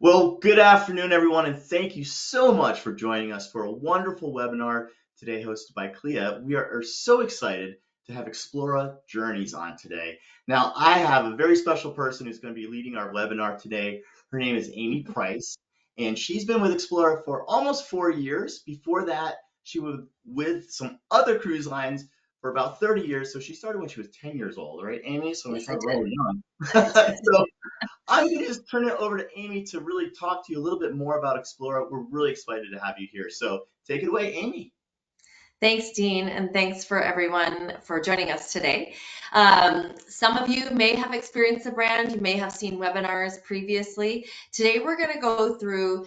Well, good afternoon, everyone, and thank you so much for joining us for a wonderful webinar today hosted by CLIA. We are so excited to have Explora Journeys on today. Now, I have a very special person who's going to be leading our webinar today. Her name is Amy Price, and she's been with Explora for almost 4 years. Before that, she was with some other cruise lines for about 30 years. So she started when she was 10 years old, right, Amy? So we Yes, I started did. really young. I did. So I'm going to just turn it over to Amy to really talk to you a little bit more about Explora. We're really excited to have you here. So take it away, Amy. Thanks, Dean, and thanks for everyone for joining us today. Some of you may have experienced the brand, you may have seen webinars previously. Today, we're going to go through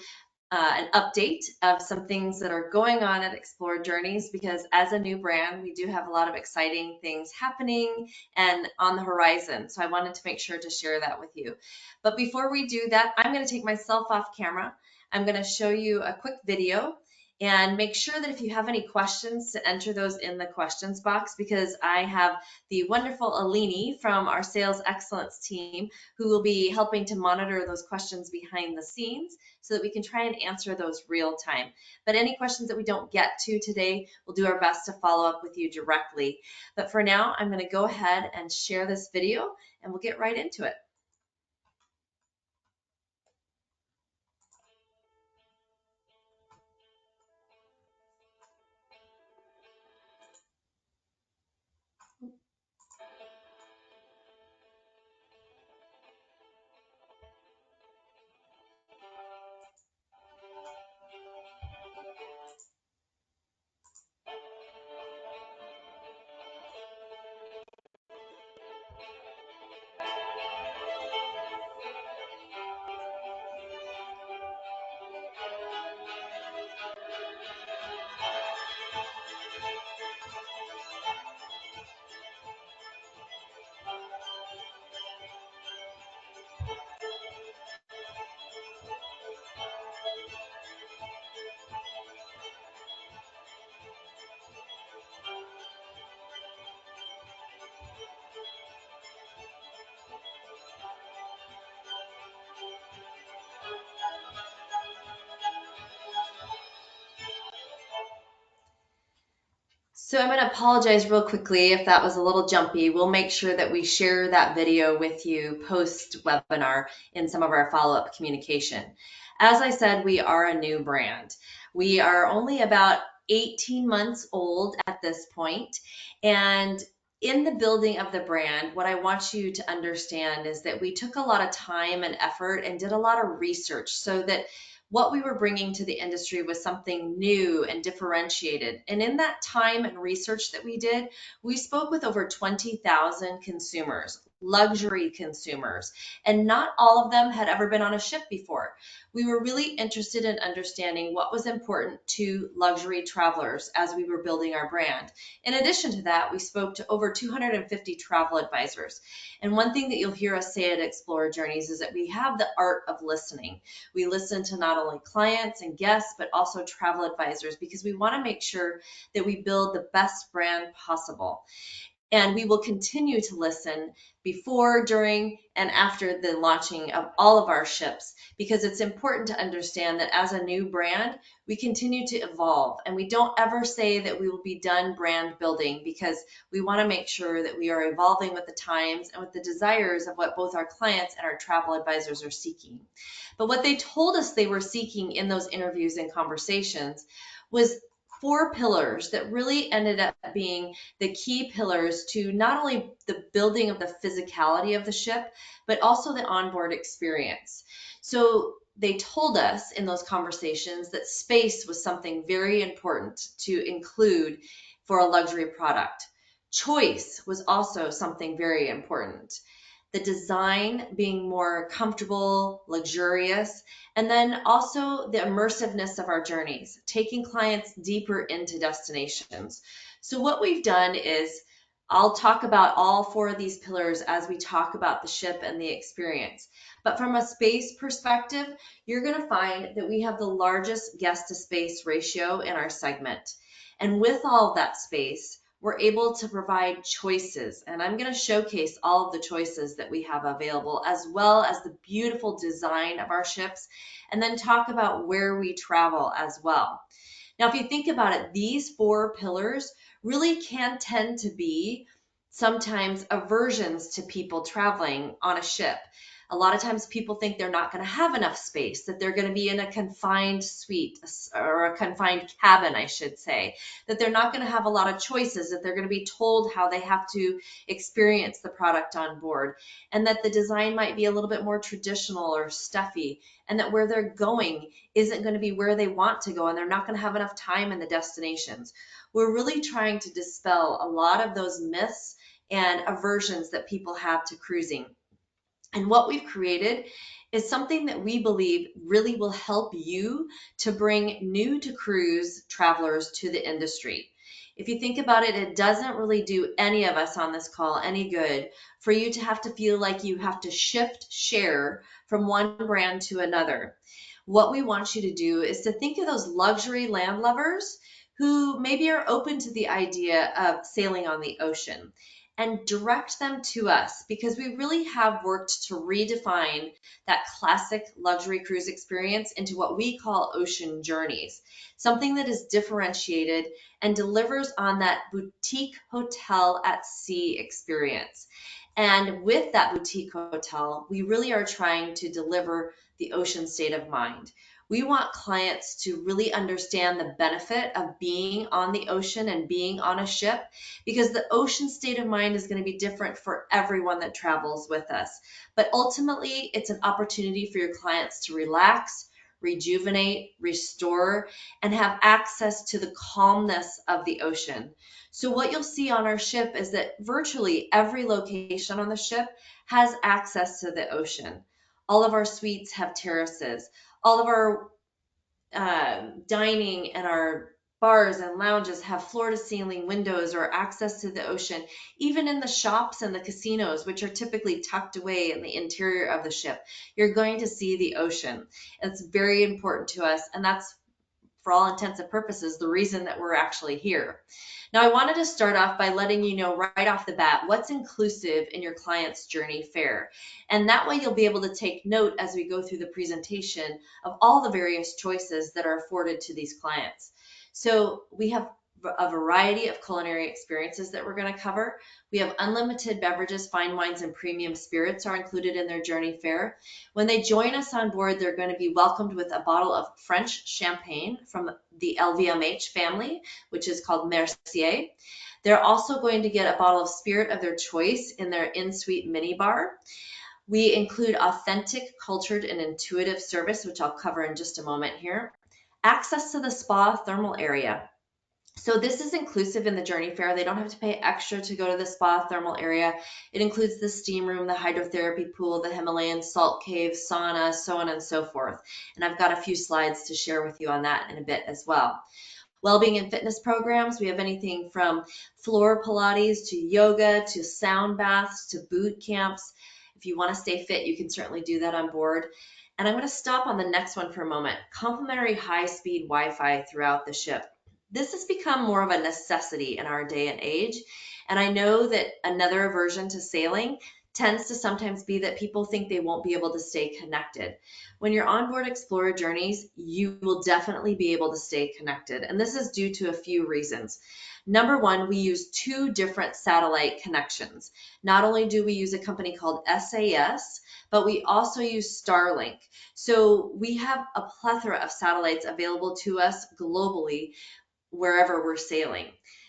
an update of some things that are going on at Explore Journeys because as a new brand, we do have a lot of exciting things happening and on the horizon. So I wanted to make sure to share that with you. But before we do that, I'm going to take myself off camera. I'm going to show you a quick video and make sure that if you have any questions to enter those in the questions box because I have the wonderful Alini from our sales excellence team who will be helping to monitor those questions behind the scenes so that we can try and answer those real time. But any questions that we don't get to today, we'll do our best to follow up with you directly. But for now, I'm going to go ahead and share this video and we'll get right into it. So I'm going to apologize real quickly if that was a little jumpy. We'll make sure that we share that video with you post webinar in some of our follow-up communication. As I said, we are a new brand. We are only about 18 months old at this point, and in the building of the brand, what I want you to understand is that we took a lot of time and effort and did a lot of research so that what we were bringing to the industry was something new and differentiated. And in that time and research that we did, we spoke with over 20,000 consumers, luxury consumers, and not all of them had ever been on a ship before. We were really interested in understanding what was important to luxury travelers as we were building our brand. In addition to that, we spoke to over 250 travel advisors. And one thing that you'll hear us say at Explore Journeys is that we have the art of listening. We listen to not only clients and guests, but also travel advisors because we want to make sure that we build the best brand possible. And we will continue to listen before, during, and after the launching of all of our ships because it's important to understand that as a new brand, we continue to evolve and we don't ever say that we will be done brand building because we want to make sure that we are evolving with the times and with the desires of what both our clients and our travel advisors are seeking. But what they told us they were seeking in those interviews and conversations was four pillars that really ended up being the key pillars to not only the building of the physicality of the ship, but also the onboard experience. So they told us in those conversations that space was something very important to include for a luxury product. Choice was also something very important. The design being more comfortable, luxurious, and then also the immersiveness of our journeys, taking clients deeper into destinations. So what we've done is I'll talk about all four of these pillars as we talk about the ship and the experience. But from a space perspective, you're going to find that we have the largest guest to space ratio in our segment. And with all of that space, we're able to provide choices. And I'm going to showcase all of the choices that we have available, as well as the beautiful design of our ships, and then talk about where we travel as well. Now, if you think about it, these four pillars really can tend to be sometimes aversions to people traveling on a ship. A lot of times people think they're not going to have enough space, that they're going to be in a confined suite or a confined cabin, I should say, that they're not going to have a lot of choices, that they're going to be told how they have to experience the product on board, and that the design might be a little bit more traditional or stuffy, and that where they're going isn't going to be where they want to go, and they're not going to have enough time in the destinations. We're really trying to dispel a lot of those myths and aversions that people have to cruising. And what we've created is something that we believe really will help you to bring new to cruise travelers to the industry. If you think about it, it doesn't really do any of us on this call any good for you to have to feel like you have to shift share from one brand to another. What we want you to do is to think of those luxury land lovers who maybe are open to the idea of sailing on the ocean, and direct them to us, because we really have worked to redefine that classic luxury cruise experience into what we call ocean journeys, something that is differentiated and delivers on that boutique hotel at sea experience. And with that boutique hotel, we really are trying to deliver the ocean state of mind. We want clients to really understand the benefit of being on the ocean and being on a ship, because the ocean state of mind is going to be different for everyone that travels with us. But ultimately, it's an opportunity for your clients to relax, rejuvenate, restore, and have access to the calmness of the ocean. So, what you'll see on our ship is that virtually every location on the ship has access to the ocean. All of our suites have terraces. All of our dining and our bars and lounges have floor to ceiling windows or access to the ocean. Even in the shops and the casinos, which are typically tucked away in the interior of the ship, you're going to see the ocean. It's very important to us, and that's, for all intents and purposes, the reason that we're actually here. Now, I wanted to start off by letting you know right off the bat what's inclusive in your client's journey fare. And that way you'll be able to take note as we go through the presentation of all the various choices that are afforded to these clients. So we have a variety of culinary experiences that we're going to cover. We have unlimited beverages, fine wines, and premium spirits are included in their journey fare. When they join us on board, they're going to be welcomed with a bottle of French champagne from the LVMH family, which is called Mercier. They're also going to get a bottle of spirit of their choice in their in-suite minibar. We include authentic, cultured, and intuitive service, which I'll cover in just a moment here. Access to the spa thermal area. So this is inclusive in the journey fare. They don't have to pay extra to go to the spa thermal area. It includes the steam room, the hydrotherapy pool, the Himalayan salt cave, sauna, so on and so forth. And I've got a few slides to share with you on that in a bit as well. Wellbeing and fitness programs, we have anything from floor Pilates to yoga to sound baths to boot camps. If you want to stay fit, you can certainly do that on board. And I'm going to stop on the next one for a moment. Complimentary high-speed Wi-Fi throughout the ship. This has become more of a necessity in our day and age. And I know that another aversion to sailing tends to sometimes be that people think they won't be able to stay connected. When you're on board Explora Journeys, you will definitely be able to stay connected. And this is due to a few reasons. Number one, we use two different satellite connections. Not only do we use a company called SAS, but we also use Starlink. So we have a plethora of satellites available to us globally wherever we're sailing.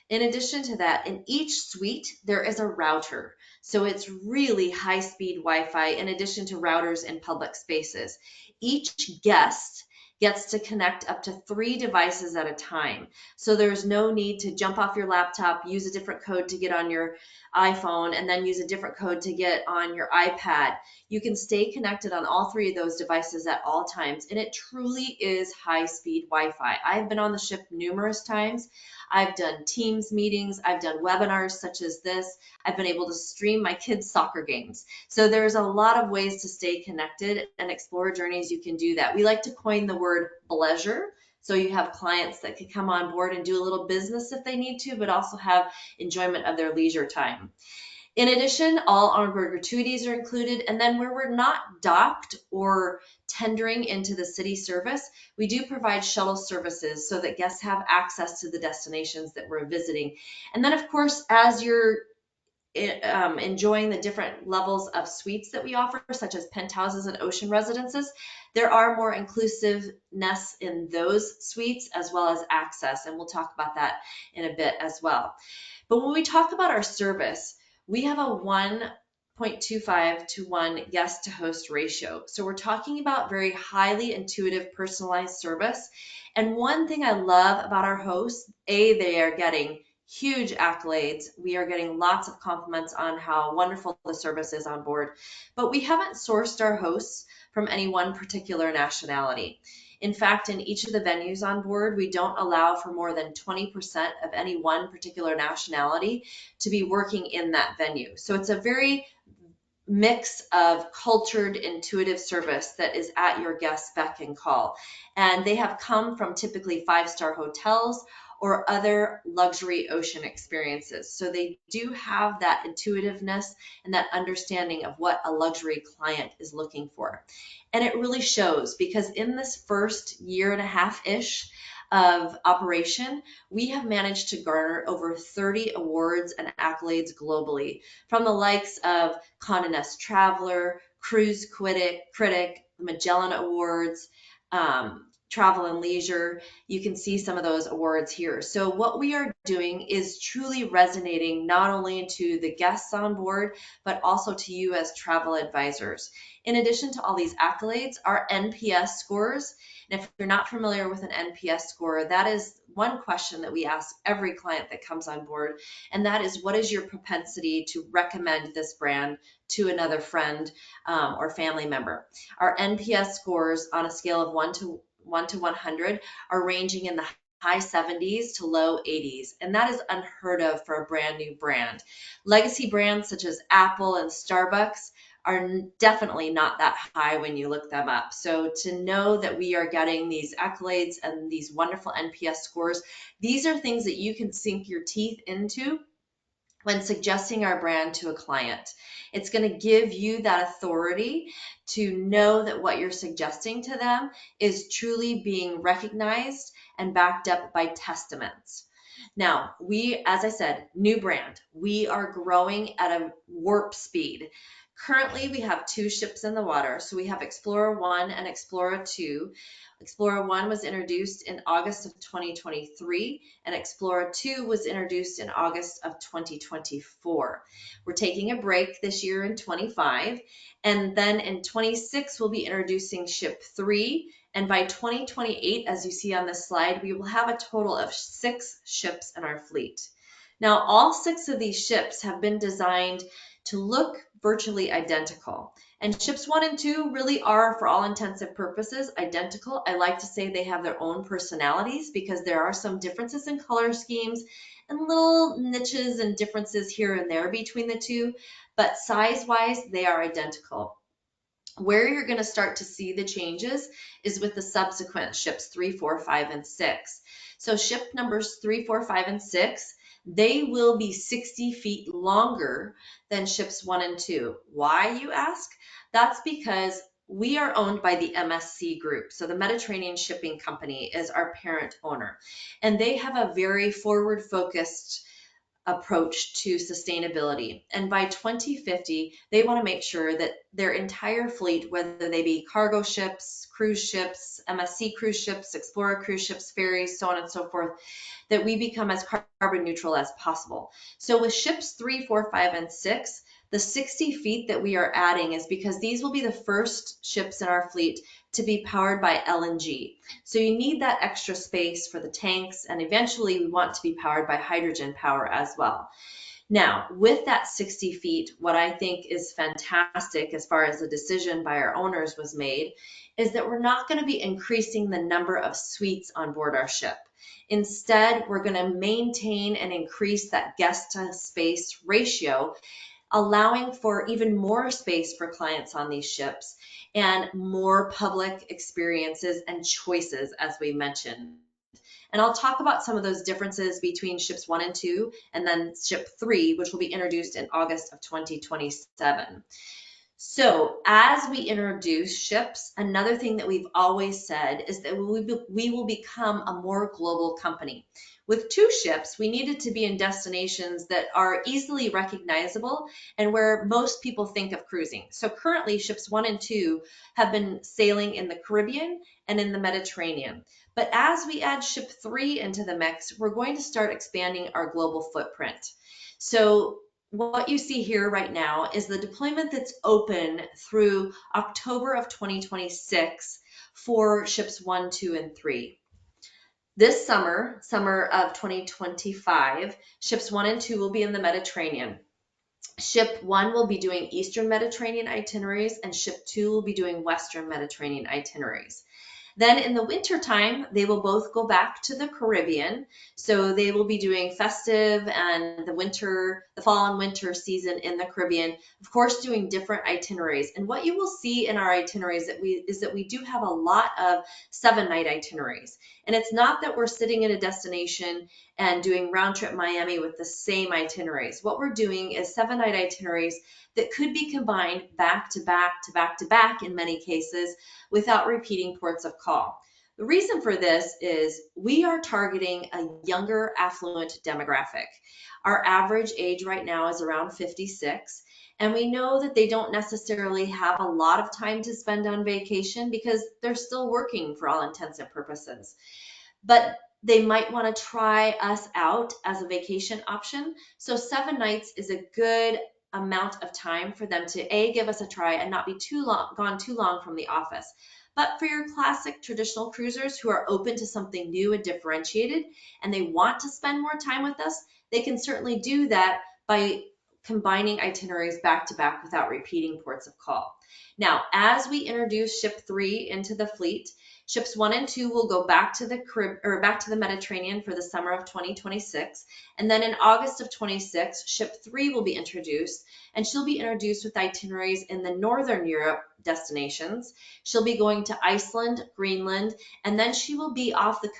In addition to that, in each suite, there is a router. So it's really high speed Wi-Fi in addition to routers in public spaces. Each guest gets to connect up to 3 devices at a time. So there's no need to jump off your laptop, use a different code to get on your iPhone, and then use a different code to get on your iPad. You can stay connected on all 3 of those devices at all times, and it truly is high-speed Wi-Fi. I've been on the ship numerous times. I've done Teams meetings. I've done webinars such as this. I've been able to stream my kids' soccer games. So there's a lot of ways to stay connected, and Explora Journeys, you can do that. We like to coin the word bleisure. So you have clients that could come on board and do a little business if they need to, but also have enjoyment of their leisure time. In addition, all onboard gratuities are included. And then where we're not docked or tendering into the city service, we do provide shuttle services so that guests have access to the destinations that we're visiting. And then, of course, as you're enjoying the different levels of suites that we offer, such as penthouses and ocean residences, there are more inclusiveness in those suites as well as access. And we'll talk about that in a bit as well. But when we talk about our service, we have a 1.25 to 1 guest to host ratio. So we're talking about very highly intuitive, personalized service. And one thing I love about our hosts, they are getting huge accolades. We are getting lots of compliments on how wonderful the service is on board. But we haven't sourced our hosts from any one particular nationality. In fact, in each of the venues on board, we don't allow for more than 20% of any one particular nationality to be working in that venue. So it's a very mix of cultured, intuitive service that is at your guest's beck and call. And they have come from typically five-star hotels or other luxury ocean experiences. So they do have that intuitiveness and that understanding of what a luxury client is looking for. And it really shows because in this first year and a half-ish of operation, we have managed to garner over 30 awards and accolades globally from the likes of Condé Nast Traveler, Cruise Critic, Magellan Awards, Travel and Leisure. You can see some of those awards here. So what we are doing is truly resonating not only to the guests on board, but also to you as travel advisors. In addition to all these accolades, our NPS scores, and if you're not familiar with an NPS score, that is one question that we ask every client that comes on board, and that is, what is your propensity to recommend this brand to another friend or family member? Our NPS scores on a scale of 1 to 100 are ranging in the high 70s to low 80s, and that is unheard of for a brand new brand. Legacy brands such as Apple and Starbucks are definitely not that high when you look them up. So to know that we are getting these accolades and these wonderful NPS scores, these are things that you can sink your teeth into when suggesting our brand to a client. It's going to give you that authority to know that what you're suggesting to them is truly being recognized and backed up by testaments. Now, as I said, new brand. We are growing at a warp speed. Currently, we have 2 ships in the water. So we have Explora 1 and Explora 2. Explora 1 was introduced in August of 2023, and Explora 2 was introduced in August of 2024. We're taking a break this year in 25, and then in 26, we'll be introducing Ship 3, and by 2028, as you see on this slide, we will have a total of 6 ships in our fleet. Now, all 6 of these ships have been designed to look virtually identical. And ships 1 and 2 really are, for all intents and purposes, identical. I like to say they have their own personalities because there are some differences in color schemes and little niches and differences here and there between the two, but size-wise, they are identical. Where you're going to start to see the changes is with the subsequent ships 3, 4, 5, and 6. So ship numbers 3, 4, 5, and 6, they will be 60 feet longer than ships 1 and 2. Why, you ask? That's because we are owned by the MSC Group. So the Mediterranean Shipping Company is our parent owner. And they have a very forward-focused approach to sustainability. And by 2050, they want to make sure that their entire fleet, whether they be cargo ships, cruise ships, MSC cruise ships, Explora cruise ships, ferries, so on and so forth, that we become as carbon neutral as possible. So with ships 3, 4, 5, and 6, the 60 feet that we are adding is because these will be the first ships in our fleet to be powered by LNG. So you need that extra space for the tanks, and eventually we want to be powered by hydrogen power as well. Now, with that 60 feet, what I think is fantastic as far as the decision by our owners was made is that we're not going to be increasing the number of suites on board our ship. Instead, we're going to maintain and increase that guest to space ratio, allowing for even more space for clients on these ships and more public experiences and choices, as we mentioned. And I'll talk about some of those differences between ships 1 and 2 and then ship 3, which will be introduced in August of 2027. So, as we introduce ships, another thing that we've always said is that we will become a more global company. With 2 ships, we needed to be in destinations that are easily recognizable and where most people think of cruising. So, currently, ships 1 and 2 have been sailing in the Caribbean and in the Mediterranean. But as we add ship 3 into the mix, we're going to start expanding our global footprint. So, what you see here right now is the deployment that's open through October of 2026 for ships 1, 2, and 3. This summer of 2025, ships 1 and 2 will be in the Mediterranean. Ship 1 will be doing Eastern Mediterranean itineraries, and ship 2 will be doing Western Mediterranean itineraries. Then in the wintertime, they will both go back to the Caribbean. So they will be doing festive and the fall and winter season in the Caribbean, of course, doing different itineraries. And what you will see in our itineraries is that we do have a lot of 7-night itineraries. And it's not that we're sitting in a destination and doing round trip Miami with the same itineraries. What we're doing is 7-night itineraries that could be combined back to back to back to back in many cases without repeating ports of call. The reason for this is we are targeting a younger, affluent demographic. Our average age right now is around 56, and we know that they don't necessarily have a lot of time to spend on vacation because they're still working for all intents and purposes. But they might want to try us out as a vacation option. So 7 nights is a good amount of time for them to give us a try and not be gone too long from the office. But for your classic traditional cruisers who are open to something new and differentiated and they want to spend more time with us, they can certainly do that by combining itineraries back to back without repeating ports of call. Now, as we introduce ship 3 into the fleet, ships 1 and 2 will go back to the Mediterranean for the summer of 2026, and then in August of 26, ship 3 will be introduced, and she'll be introduced with itineraries in the Northern Europe destinations. She'll be going to Iceland, Greenland, and then she will be off the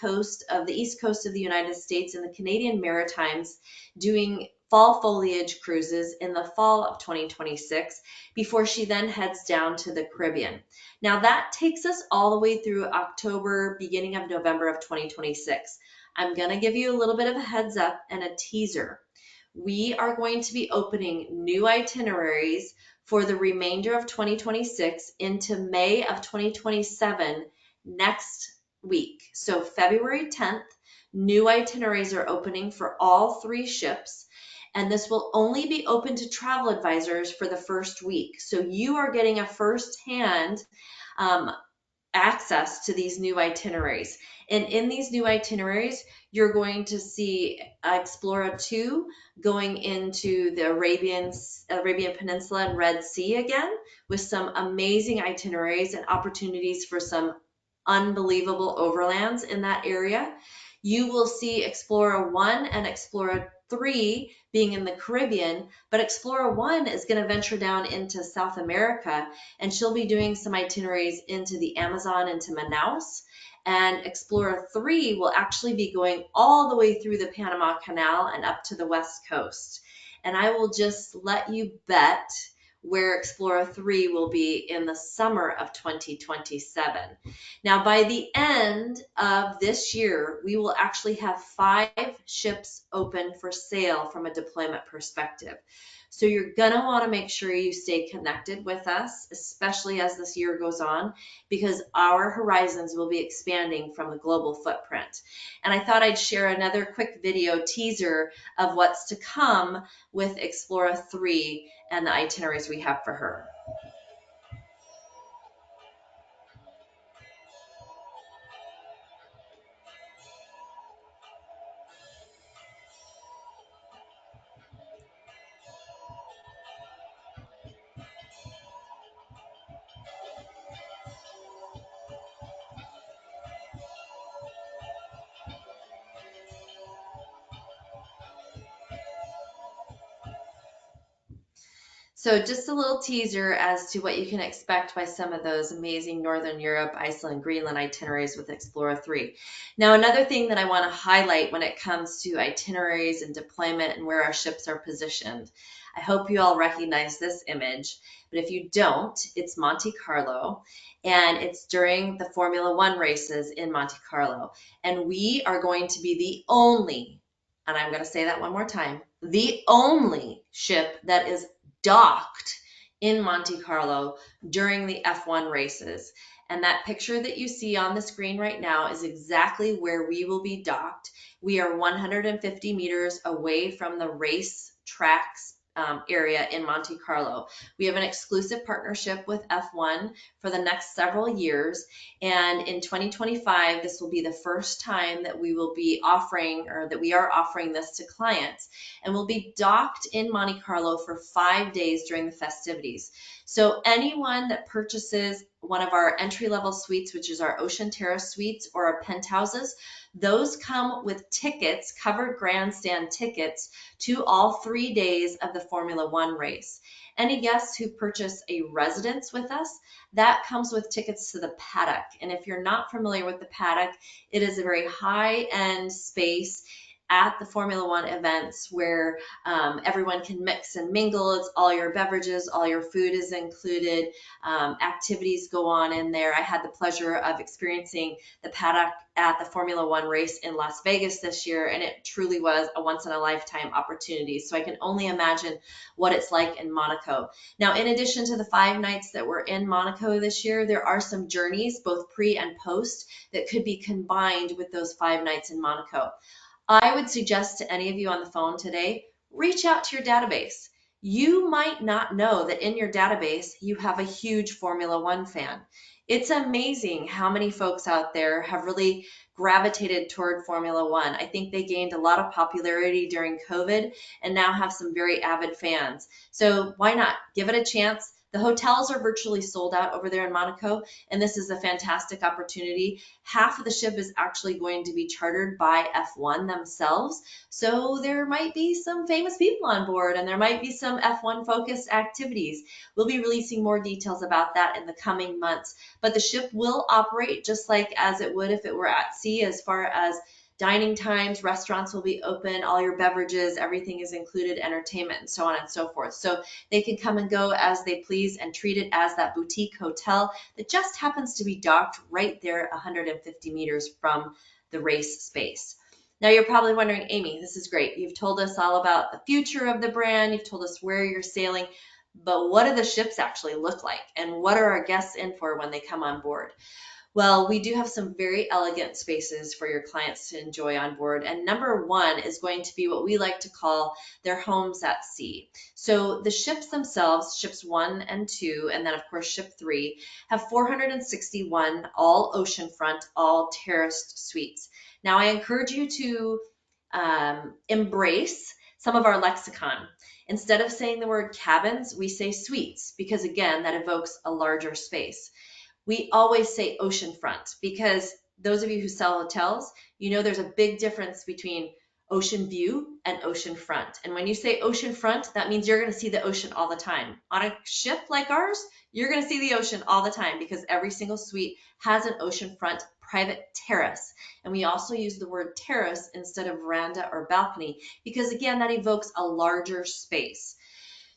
east coast of the United States in the Canadian Maritimes doing fall foliage cruises in the fall of 2026 before she then heads down to the Caribbean. Now that takes us all the way through October, beginning of November of 2026. I'm going to give you a little bit of a heads up and a teaser. We are going to be opening new itineraries for the remainder of 2026 into May of 2027 next week. So February 10th, new itineraries are opening for all 3 ships. And this will only be open to travel advisors for the first week. So you are getting a firsthand access to these new itineraries. And in these new itineraries, you're going to see Explora 2 going into the Arabian Peninsula and Red Sea again with some amazing itineraries and opportunities for some unbelievable overlands in that area. You will see Explora 1 and Explora 3 being in the Caribbean, but Explora 1 is going to venture down into South America, and she'll be doing some itineraries into the Amazon, into Manaus. And Explora 3 will actually be going all the way through the Panama Canal and up to the West Coast. And I will just let you bet where Explora 3 will be in the summer of 2027. Now, by the end of this year, we will actually have 5 ships open for sale from a deployment perspective. So you're going to want to make sure you stay connected with us, especially as this year goes on, because our horizons will be expanding from the global footprint. And I thought I'd share another quick video teaser of what's to come with Explora 3 and the itineraries we have for her. So just a little teaser as to what you can expect by some of those amazing Northern Europe, Iceland, Greenland itineraries with Explora 3. Now, another thing that I want to highlight when it comes to itineraries and deployment and where our ships are positioned, I hope you all recognize this image, but if you don't, it's Monte Carlo, and it's during the Formula One races in Monte Carlo. And we are going to be the only, and I'm going to say that one more time, the only ship that is docked in Monte Carlo during the F1 races. And that picture that you see on the screen right now is exactly where we will be docked. We are 150 meters away from the race tracks area in Monte Carlo. We have an exclusive partnership with F1 for the next several years. And in 2025, this will be the first time that we will be offering, or that we are offering this to clients. And we'll be docked in Monte Carlo for 5 days during the festivities. So anyone that purchases one of our entry-level suites, which is our Ocean Terrace suites or our penthouses, those come with tickets, covered grandstand tickets, to all 3 days of the Formula One race. Any guests who purchase a residence with us, that comes with tickets to the paddock. And if you're not familiar with the paddock, it is a very high-end space at the Formula One events where everyone can mix and mingle. It's all your beverages, all your food is included. Activities go on in there. I had the pleasure of experiencing the paddock at the Formula One race in Las Vegas this year, and it truly was a once in a lifetime opportunity. So I can only imagine what it's like in Monaco. Now, in addition to the 5 nights that were in Monaco this year, there are some journeys, both pre and post, that could be combined with those 5 nights in Monaco. I would suggest to any of you on the phone today, reach out to your database. You might not know that in your database you have a huge Formula One fan. It's amazing how many folks out there have really gravitated toward Formula One. I think they gained a lot of popularity during COVID and now have some very avid fans. So why not give it a chance? The hotels are virtually sold out over there in Monaco, and this is a fantastic opportunity. Half of the ship is actually going to be chartered by F1 themselves. So there might be some famous people on board, and there might be some F1 focused activities. We'll be releasing more details about that in the coming months. But the ship will operate just like as it would if it were at sea, as far as dining times, restaurants will be open, all your beverages, everything is included, entertainment, and so on and so forth. So they can come and go as they please and treat it as that boutique hotel that just happens to be docked right there 150 meters from the race space. Now you're probably wondering, Amy, this is great. You've told us all about the future of the brand. You've told us where you're sailing, but what do the ships actually look like? And what are our guests in for when they come on board? Well, we do have some very elegant spaces for your clients to enjoy on board. And number one is going to be what we like to call their homes at sea. So the ships themselves, ships 1 and 2, and then of course ship 3, have 461 all oceanfront, all terraced suites. Now I encourage you to embrace some of our lexicon. Instead of saying the word cabins, we say suites because again, that evokes a larger space. We always say oceanfront because those of you who sell hotels, you know there's a big difference between ocean view and oceanfront. And when you say oceanfront, that means you're going to see the ocean all the time. On a ship like ours, you're going to see the ocean all the time because every single suite has an oceanfront private terrace. And we also use the word terrace instead of veranda or balcony because again, that evokes a larger space.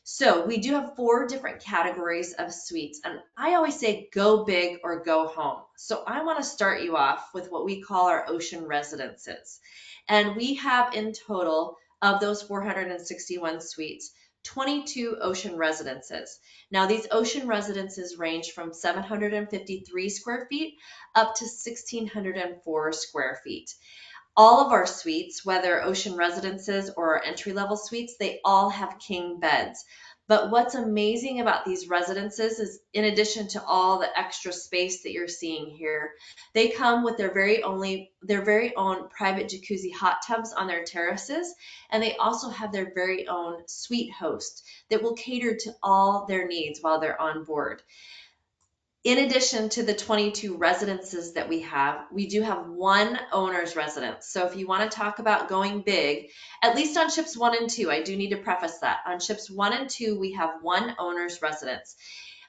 So we do have 4 different categories of suites, and I always say go big or go home. So I want to start you off with what we call our ocean residences. And we have in total of those 461 suites, 22 ocean residences. Now these ocean residences range from 753 square feet up to 1,604 square feet. All of our suites, whether ocean residences or our entry-level suites, they all have king beds. But what's amazing about these residences is in addition to all the extra space that you're seeing here, they come with their very own private jacuzzi hot tubs on their terraces, and they also have their very own suite host that will cater to all their needs while they're on board. In addition to the 22 residences that we do have one owner's residence. So if you want to talk about going big, at least on ships 1 and 2, I do need to preface that. On ships 1 and 2, we have one owner's residence.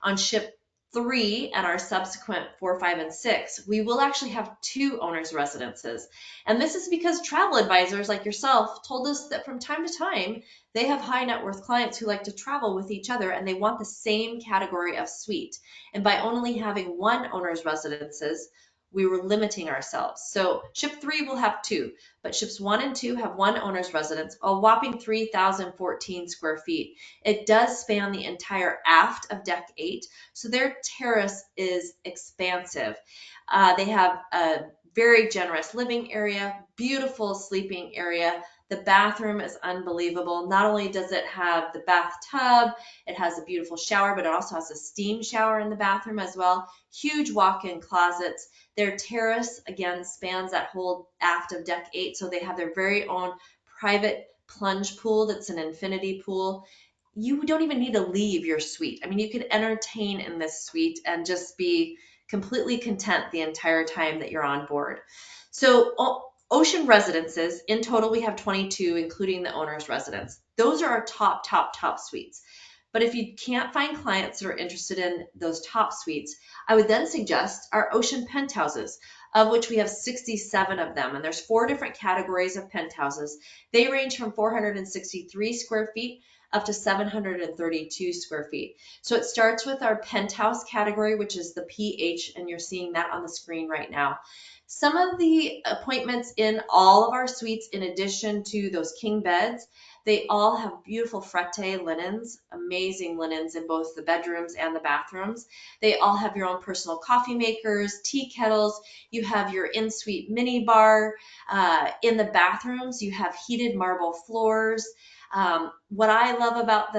On ship 3 and our subsequent 4, 5, and 6, we will actually have two owners' residences. And this is because travel advisors like yourself told us that from time to time, they have high net worth clients who like to travel with each other and they want the same category of suite. And by only having one owner's residences, we were limiting ourselves. So ship 3 will have two, but ships 1 and 2 have one owner's residence, a whopping 3,014 square feet. It does span the entire aft of deck 8, so their terrace is expansive. They have a very generous living area, beautiful sleeping area. The bathroom is unbelievable. Not only does it have the bathtub, it has a beautiful shower, but it also has a steam shower in the bathroom as well. Huge walk-in closets. Their terrace, again, spans that whole aft of deck 8, so they have their very own private plunge pool that's an infinity pool. You don't even need to leave your suite. I mean, you could entertain in this suite and just be completely content the entire time that you're on board. So, ocean residences, in total, we have 22, including the owner's residence. Those are our top suites. But if you can't find clients that are interested in those top suites, I would then suggest our ocean penthouses, of which we have 67 of them. And there's 4 different categories of penthouses. They range from 463 square feet up to 732 square feet. So it starts with our penthouse category, which is the PH, and you're seeing that on the screen right now. Some of the appointments in all of our suites, in addition to those king beds, they all have beautiful frette linens, amazing linens in both the bedrooms and the bathrooms. They all have your own personal coffee makers, tea kettles. You have your in-suite mini bar. In the bathrooms, you have heated marble floors. What I love about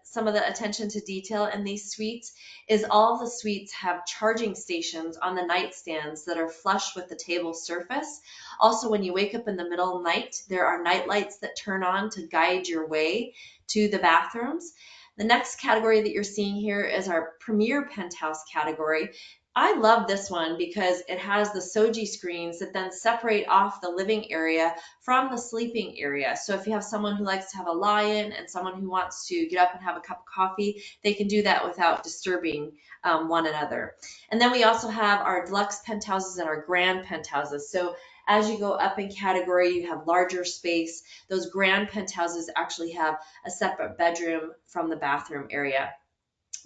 some of the attention to detail in these suites is all the suites have charging stations on the nightstands that are flush with the table surface. Also, when you wake up in the middle of the night, there are night lights that turn on to guide your way to the bathrooms. The next category that you're seeing here is our premier penthouse category. I love this one because it has the soji screens that then separate off the living area from the sleeping area. So if you have someone who likes to have a lie-in and someone who wants to get up and have a cup of coffee, they can do that without disturbing one another. And then we also have our deluxe penthouses and our grand penthouses. So as you go up in category, you have larger space. Those grand penthouses actually have a separate bedroom from the bathroom area.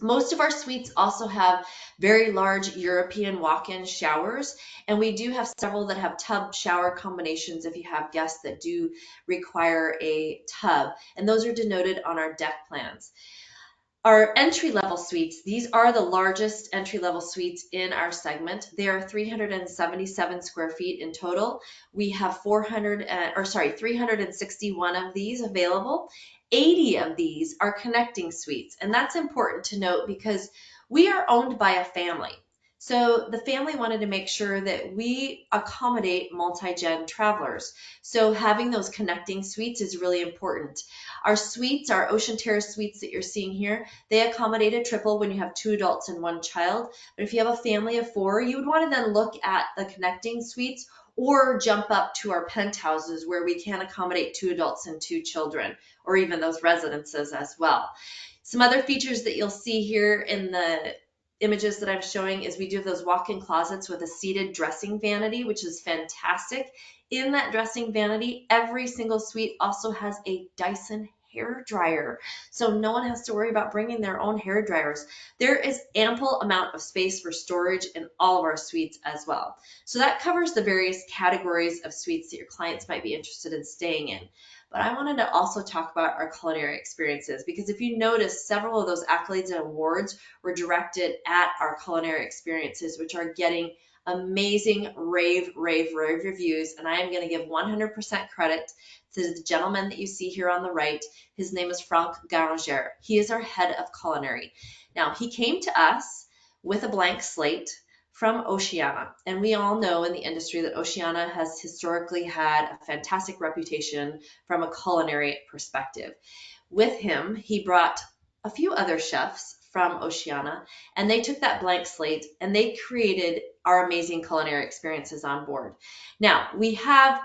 Most of our suites also have very large European walk-in showers, and we do have several that have tub shower combinations if you have guests that do require a tub, and those are denoted on our deck plans. Our entry-level suites, these are the largest entry-level suites in our segment. They are 377 square feet in total. We have 361 of these available. 80 of these are connecting suites, and that's important to note because we are owned by a family. So the family wanted to make sure that we accommodate multi-gen travelers. So having those connecting suites is really important. Our suites, our Ocean Terrace suites that you're seeing here, they accommodate a triple when you have 2 adults and 1 child. But if you have a family of 4, you would want to then look at the connecting suites or jump up to our penthouses where we can accommodate 2 adults and 2 children, or even those residences as well. Some other features that you'll see here in the images that I'm showing is we do have those walk-in closets with a seated dressing vanity, which is fantastic. In that dressing vanity, every single suite also has a Dyson hair dryer. So no one has to worry about bringing their own hair dryers. There is ample amount of space for storage in all of our suites as well. So that covers the various categories of suites that your clients might be interested in staying in. But I wanted to also talk about our culinary experiences because if you notice, several of those accolades and awards were directed at our culinary experiences, which are getting amazing rave reviews. And I am going to give 100% credit to the gentleman that you see here on the right. His name is Franck Garanger. He is our head of culinary. Now, he came to us with a blank slate from Oceania. And we all know in the industry that Oceania has historically had a fantastic reputation from a culinary perspective. With him, he brought a few other chefs from Oceania, and they took that blank slate and they created our amazing culinary experiences on board. Now, we have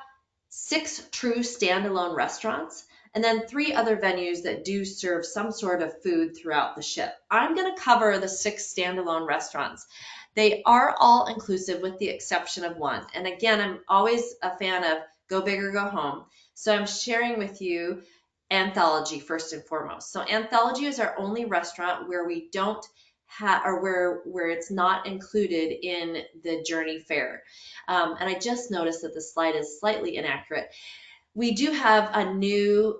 6 true standalone restaurants, and then 3 other venues that do serve some sort of food throughout the ship. I'm going to cover the 6 standalone restaurants. They are all inclusive with the exception of one. And again, I'm always a fan of go big or go home. So I'm sharing with you Anthology first and foremost. So Anthology is our only restaurant where we don't have, or where it's not included in the journey fare. And I just noticed that the slide is slightly inaccurate. We do have a new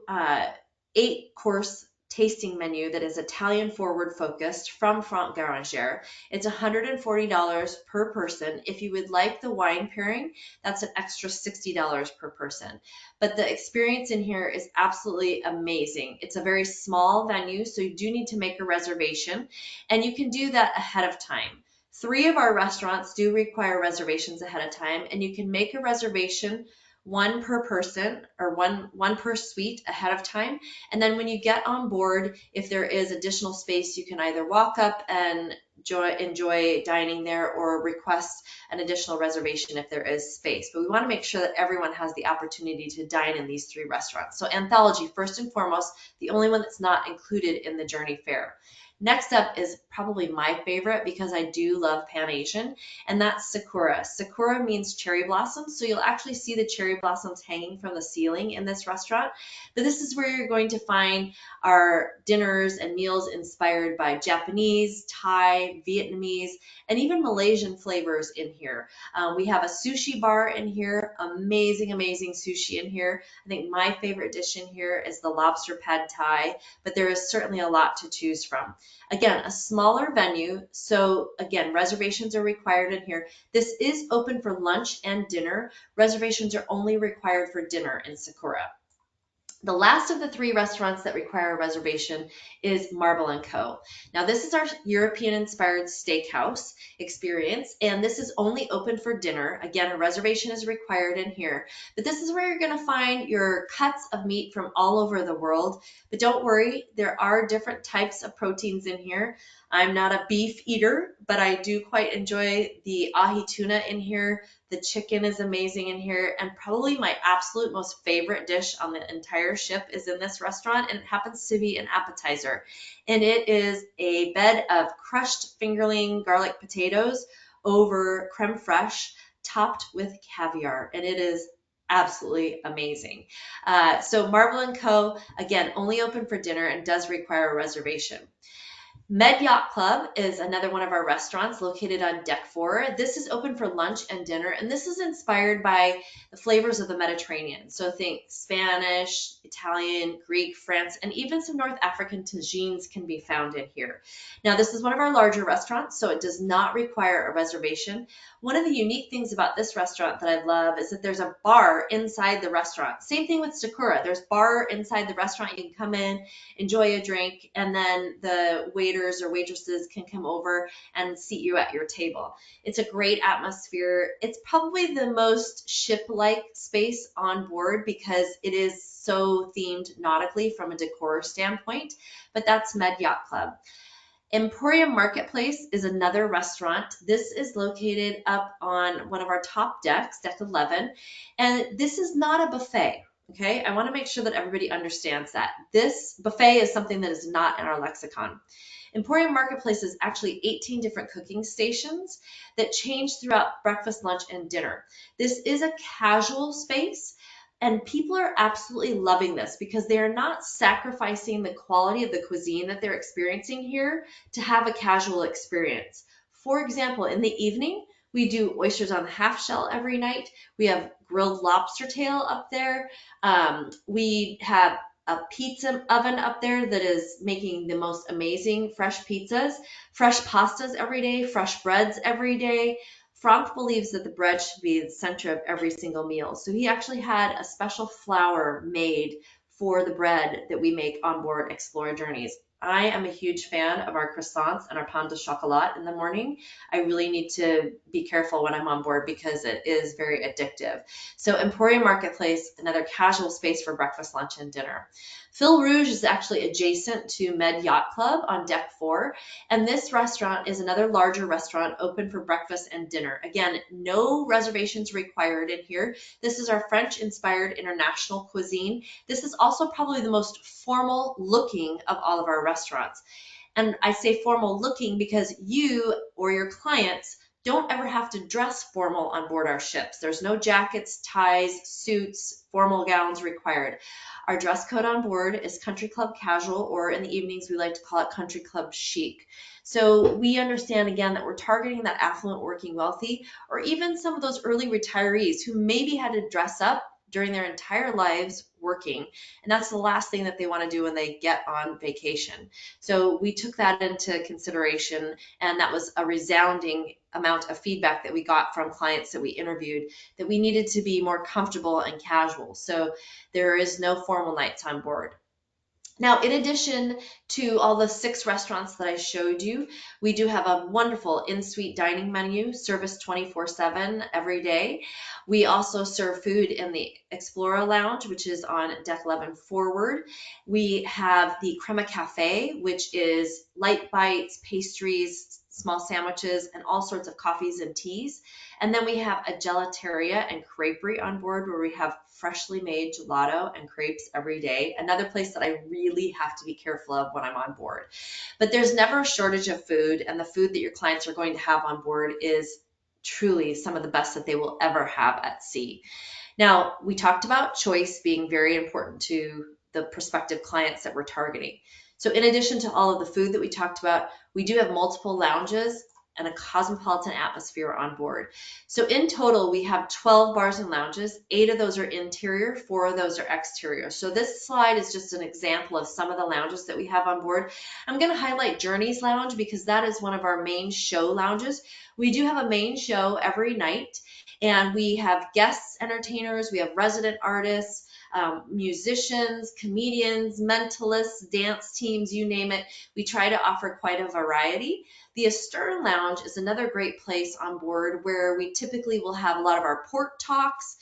8-course tasting menu that is Italian forward focused from Franck Garangere. It's $140 per person. If you would like the wine pairing, that's an extra $60 per person. But the experience in here is absolutely amazing. It's a very small venue, so you do need to make a reservation, and you can do that ahead of time. 3 of our restaurants do require reservations ahead of time, and you can make a reservation one per person or one per suite ahead of time. And then when you get on board, if there is additional space, you can either walk up and enjoy dining there or request an additional reservation if there is space. But we want to make sure that everyone has the opportunity to dine in these 3 restaurants. So Anthology, first and foremost, the only one that's not included in the journey fare. Next up is probably my favorite because I do love Pan Asian, and that's Sakura. Sakura means cherry blossoms, so you'll actually see the cherry blossoms hanging from the ceiling in this restaurant. But this is where you're going to find our dinners and meals inspired by Japanese, Thai, Vietnamese, and even Malaysian flavors in here. We have a sushi bar in here, amazing, amazing sushi in here. I think my favorite dish in here is the lobster pad Thai, but there is certainly a lot to choose from. Again, a smaller venue, so again, reservations are required in here. This is open for lunch and dinner. Reservations are only required for dinner in Sakura. The last of the 3 restaurants that require a reservation is Marble & Co. Now, this is our European-inspired steakhouse experience, and this is only open for dinner. Again, a reservation is required in here, but this is where you're going to find your cuts of meat from all over the world. But don't worry, there are different types of proteins in here. I'm not a beef eater, but I do quite enjoy the ahi tuna in here. The chicken is amazing in here, and probably my absolute most favorite dish on the entire ship is in this restaurant, and it happens to be an appetizer. And it is a bed of crushed fingerling garlic potatoes over creme fraiche, topped with caviar, and it is absolutely amazing. So Marvel & Co., again, only open for dinner and does require a reservation. Med Yacht Club is another one of our restaurants located on Deck 4. This is open for lunch and dinner, and this is inspired by the flavors of the Mediterranean. So think Spanish, Italian, Greek, French, and even some North African tagines can be found in here. Now, this is one of our larger restaurants, so it does not require a reservation. One of the unique things about this restaurant that I love is that there's a bar inside the restaurant. Same thing with Sakura. There's bar inside the restaurant. You can come in, enjoy a drink, and then the waiters or waitresses can come over and seat you at your table. It's a great atmosphere. It's probably the most ship-like space on board because it is so themed nautically from a decor standpoint, but that's Med Yacht Club. Emporium Marketplace is another restaurant. This is located up on one of our top decks, deck 11, and this is not a buffet. Okay, I want to make sure that everybody understands that. This buffet is something that is not in our lexicon. Emporium Marketplace is actually 18 different cooking stations that change throughout breakfast, lunch, and dinner. This is a casual space, and people are absolutely loving this because they are not sacrificing the quality of the cuisine that they're experiencing here to have a casual experience. For example, in the evening, we do oysters on the half shell every night. We have grilled lobster tail up there. We have a pizza oven up there that is making the most amazing fresh pizzas, fresh pastas every day, fresh breads every day. Franck believes that the bread should be the center of every single meal. So he actually had a special flour made for the bread that we make on board Explora Journeys. I am a huge fan of our croissants and our pain de chocolat in the morning. I really need to be careful when I'm on board because it is very addictive. So Emporium Marketplace, another casual space for breakfast, lunch, and dinner. Fil Rouge is actually adjacent to Med Yacht Club on deck 4, and this restaurant is another larger restaurant open for breakfast and dinner. Again, no reservations required in here. This is our French-inspired international cuisine. This is also probably the most formal looking of all of our restaurants. And I say formal looking because you or your clients don't ever have to dress formal on board our ships. There's no jackets, ties, suits, formal gowns required. Our dress code on board is country club casual, or in the evenings, we like to call it country club chic. So we understand again that we're targeting that affluent working wealthy, or even some of those early retirees who maybe had to dress up during their entire lives working. And that's the last thing that they want to do when they get on vacation. So we took that into consideration, and that was a resounding amount of feedback that we got from clients that we interviewed, that we needed to be more comfortable and casual. So there is no formal nights on board. Now, in addition to all the 6 restaurants that I showed you, we do have a wonderful in-suite dining menu, service 24/7 every day. We also serve food in the Explora Lounge, which is on deck 11 forward. We have the Crema Cafe, which is light bites, pastries, small sandwiches, and all sorts of coffees and teas. And then we have a gelateria and creperie on board where we have freshly made gelato and crepes every day. Another place that I really have to be careful of when I'm on board. But there's never a shortage of food, and the food that your clients are going to have on board is truly some of the best that they will ever have at sea. Now, we talked about choice being very important to the prospective clients that we're targeting. So in addition to all of the food that we talked about, we do have multiple lounges and a cosmopolitan atmosphere on board. So in total, we have 12 bars and lounges. 8 of those are interior, 4 of those are exterior. So this slide is just an example of some of the lounges that we have on board. I'm going to highlight Journey's Lounge because that is one of our main show lounges. We do have a main show every night, and we have guests, entertainers, we have resident artists, musicians, comedians, mentalists, dance teams, you name it. We try to offer quite a variety. The Astern Lounge is another great place on board where we typically will have a lot of our port talks.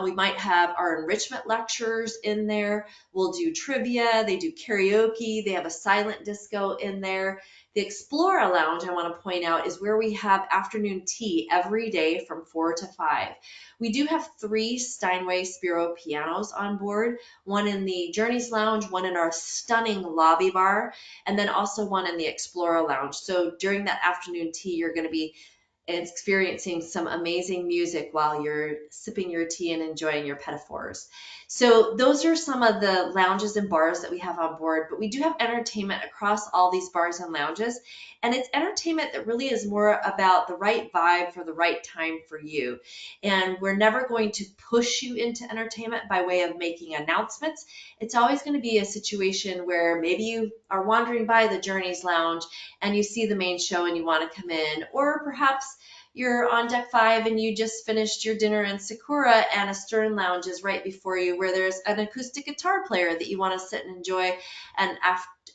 We might have our enrichment lectures in there. We'll do trivia. They do karaoke. They have a silent disco in there. The Explora Lounge, I want to point out, is where we have afternoon tea every day from 4 to 5. We do have 3 Steinway Spiro pianos on board, one in the Journeys Lounge, one in our stunning lobby bar, and then also one in the Explora Lounge. So during that afternoon tea, you're going to be experiencing some amazing music while you're sipping your tea and enjoying your pedophores. So those are some of the lounges and bars that we have on board, but we do have entertainment across all these bars and lounges, and it's entertainment that really is more about the right vibe for the right time for you. And we're never going to push you into entertainment by way of making announcements. It's always going to be a situation where maybe you are wandering by the Journeys Lounge and you see the main show and you want to come in, or perhaps you're on deck 5 and you just finished your dinner in Sakura and a Stern Lounge is right before you where there's an acoustic guitar player that you want to sit and enjoy an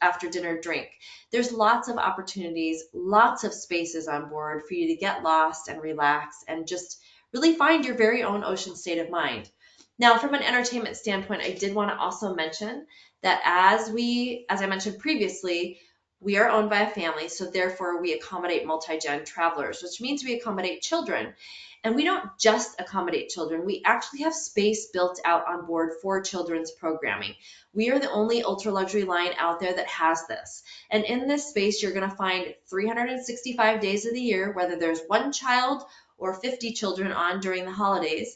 after dinner drink. There's lots of opportunities, lots of spaces on board for you to get lost and relax and just really find your very own ocean state of mind. Now, from an entertainment standpoint, I did want to also mention that as I mentioned previously, we are owned by a family, so therefore we accommodate multi-gen travelers, which means we accommodate children. And we don't just accommodate children, we actually have space built out on board for children's programming. We are the only ultra luxury line out there that has this. And in this space, you're going to find 365 days of the year, whether there's 1 child or 50 children on during the holidays,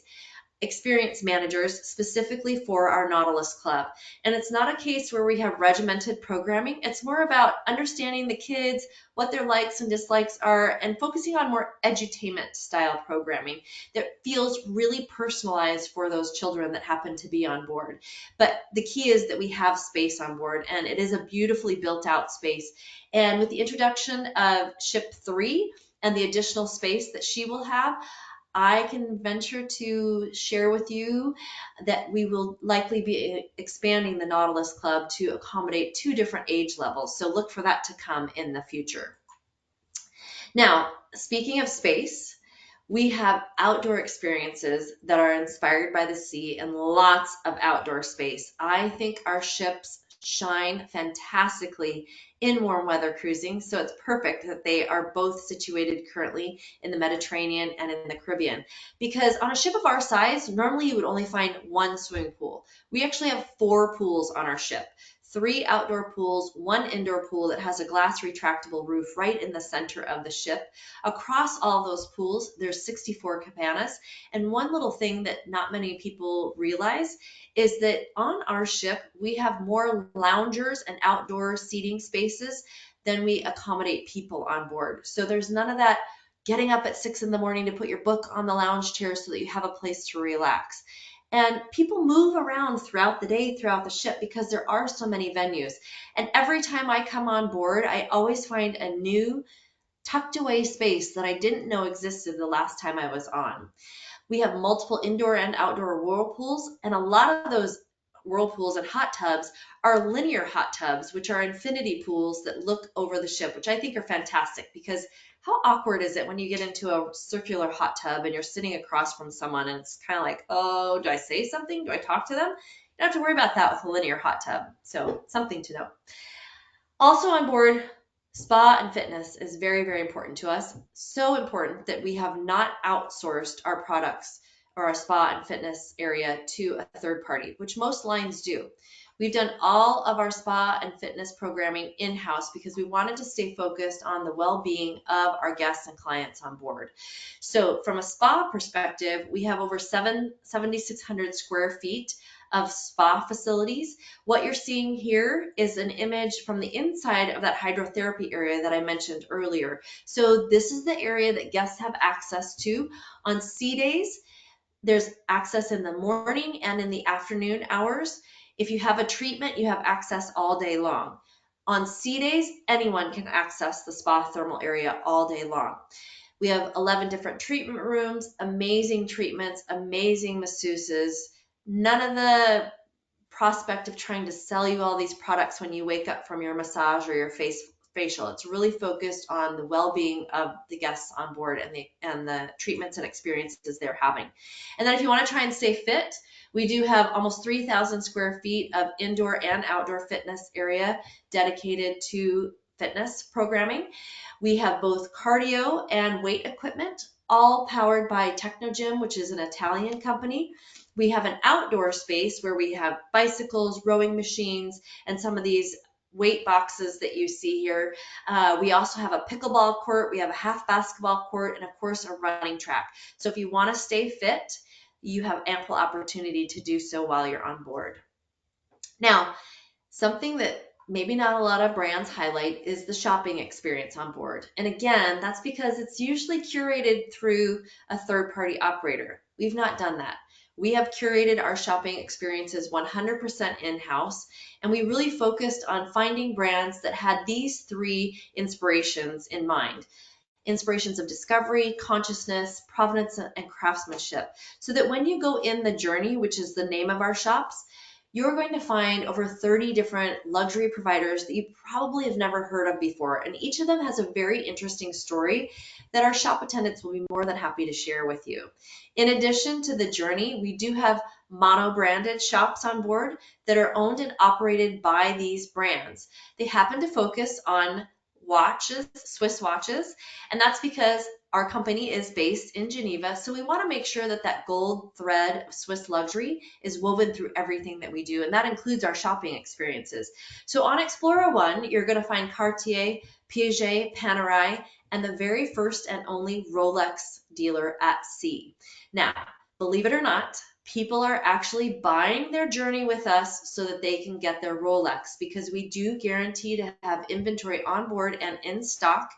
experience managers specifically for our Nautilus Club. And it's not a case where we have regimented programming. It's more about understanding the kids, what their likes and dislikes are, and focusing on more edutainment style programming that feels really personalized for those children that happen to be on board. But the key is that we have space on board, and it is a beautifully built out space. And with the introduction of Ship 3 and the additional space that she will have, I can venture to share with you that we will likely be expanding the Nautilus Club to accommodate 2 different age levels. So look for that to come in the future. Now, speaking of space, we have outdoor experiences that are inspired by the sea and lots of outdoor space. I think our ships shine fantastically in warm weather cruising, so it's perfect that they are both situated currently in the Mediterranean and in the Caribbean. Because on a ship of our size, normally you would only find 1 swimming pool. We actually have 4 pools on our ship. 3 outdoor pools, 1 indoor pool that has a glass retractable roof right in the center of the ship. Across all those pools, there's 64 cabanas. And one little thing that not many people realize is that on our ship, we have more loungers and outdoor seating spaces than we accommodate people on board. So there's none of that getting up at 6 in the morning to put your book on the lounge chair so that you have a place to relax. And people move around throughout the day, throughout the ship, because there are so many venues. And every time I come on board, I always find a new tucked away space that I didn't know existed the last time I was on. We have multiple indoor and outdoor whirlpools, and a lot of those whirlpools and hot tubs are linear hot tubs, which are infinity pools that look over the ship, which I think are fantastic because how awkward is it when you get into a circular hot tub and you're sitting across from someone and it's kind of like, oh, do I say something? Do I talk to them? You don't have to worry about that with a linear hot tub. So something to know. Also on board, spa and fitness is very, very important to us. So important that we have not outsourced our products or our spa and fitness area to a third party, which most lines do. We've done all of our spa and fitness programming in-house because we wanted to stay focused on the well-being of our guests and clients on board. So from a spa perspective, we have over 7,600 square feet of spa facilities. What you're seeing here is an image from the inside of that hydrotherapy area that I mentioned earlier. So this is the area that guests have access to on sea days. There's access in the morning and in the afternoon hours. If you have a treatment, you have access all day long. On sea days, anyone can access the spa thermal area all day long. We have 11 different treatment rooms, amazing treatments, amazing masseuses. None of the prospect of trying to sell you all these products when you wake up from your massage or your facial. It's really focused on the well-being of the guests on board and the treatments and experiences they're having. And then if you want to try and stay fit, we do have almost 3,000 square feet of indoor and outdoor fitness area dedicated to fitness programming. We have both cardio and weight equipment, all powered by Technogym, which is an Italian company. We have an outdoor space where we have bicycles, rowing machines, and some of these weight boxes that you see here. We also have a pickleball court, we have a half basketball court, and of course a running track. So if you want to stay fit, you have ample opportunity to do so while you're on board. Now, something that maybe not a lot of brands highlight is the shopping experience on board. And again, that's because it's usually curated through a third-party operator. We've not done that. We have curated our shopping experiences 100% in-house, and we really focused on finding brands that had these 3 inspirations in mind. Inspirations of discovery, consciousness, provenance, and craftsmanship. So that when you go in the journey, which is the name of our shops, you're going to find over 30 different luxury providers that you probably have never heard of before. And each of them has a very interesting story that our shop attendants will be more than happy to share with you. In addition to the journey, we do have mono-branded shops on board that are owned and operated by these brands. They happen to focus on watches, Swiss watches, and that's because our company is based in Geneva, so we want to make sure that that gold thread of Swiss luxury is woven through everything that we do, and that includes our shopping experiences. So on Explora 1, you're going to find Cartier, Piaget, Panerai, and the very first and only Rolex dealer at sea. Now, believe it or not, people are actually buying their journey with us so that they can get their Rolex, because we do guarantee to have inventory on board and in stock.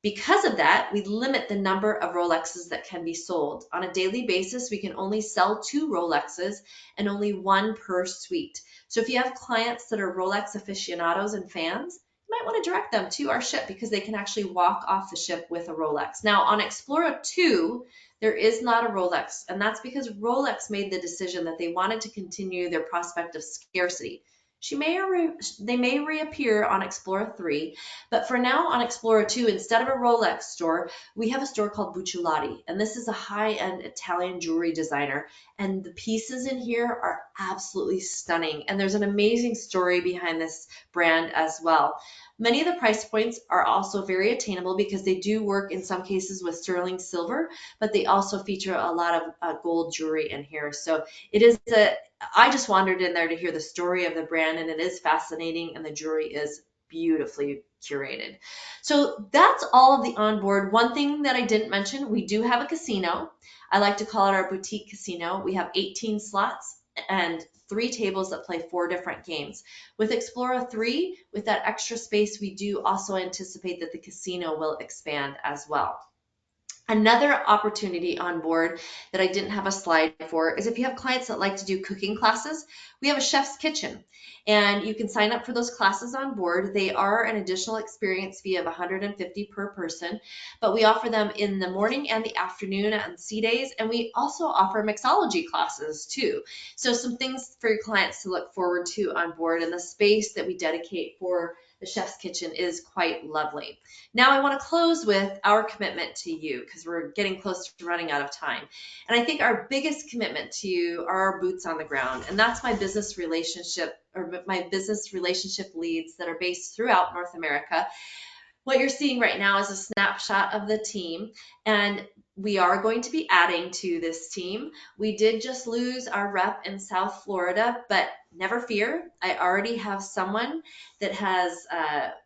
Because of that, we limit the number of Rolexes that can be sold. On a daily basis, we can only sell 2 Rolexes and only 1 per suite. So if you have clients that are Rolex aficionados and fans, you might want to direct them to our ship because they can actually walk off the ship with a Rolex. Now on Explora 2, there is not a Rolex, and that's because Rolex made the decision that they wanted to continue their prospect of scarcity. They may reappear on Explora 3, but for now on Explora 2, instead of a Rolex store, we have a store called Buccellati, and this is a high-end Italian jewelry designer, and the pieces in here are absolutely stunning, and there's an amazing story behind this brand as well. Many of the price points are also very attainable because they do work in some cases with sterling silver, but they also feature a lot of gold jewelry in here. So it is I just wandered in there to hear the story of the brand, and it is fascinating, and the jewelry is beautifully curated. So that's all of the onboard. One thing that I didn't mention, we do have a casino. I like to call it our boutique casino. We have 18 slots and 3 tables that play 4 different games. With Explora 3, with that extra space, we do also anticipate that the casino will expand as well. Another opportunity on board that I didn't have a slide for is if you have clients that like to do cooking classes, we have a chef's kitchen and you can sign up for those classes on board. They are an additional experience fee of $150 per person, but we offer them in the morning and the afternoon on C days, and we also offer mixology classes too. So some things for your clients to look forward to on board, and the space that we dedicate for the chef's kitchen is quite lovely. Now I want to close with our commitment to you because we're getting close to running out of time. And I think our biggest commitment to you are our boots on the ground. And that's my business relationship leads that are based throughout North America. What you're seeing right now is a snapshot of the team, and we are going to be adding to this team. We did just lose our rep in South Florida, but never fear. I already have someone that has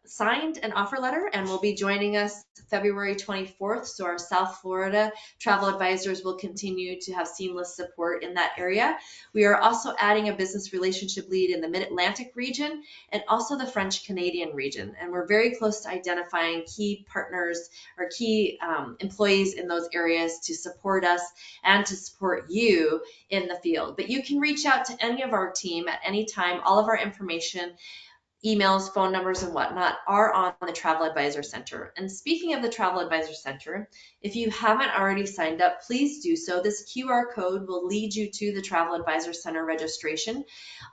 signed an offer letter and will be joining us February 24th. So our South Florida travel advisors will continue to have seamless support in that area. We are also adding a business relationship lead in the Mid-Atlantic region and also the French Canadian region. And we're very close to identifying key partners or key employees in those areas to support us and to support you in the field. But you can reach out to any of our team at any time. All of our information, emails, phone numbers, and whatnot are on the Travel Advisor Center. And speaking of the Travel Advisor Center, if you haven't already signed up, please do so. This QR code will lead you to the Travel Advisor Center registration.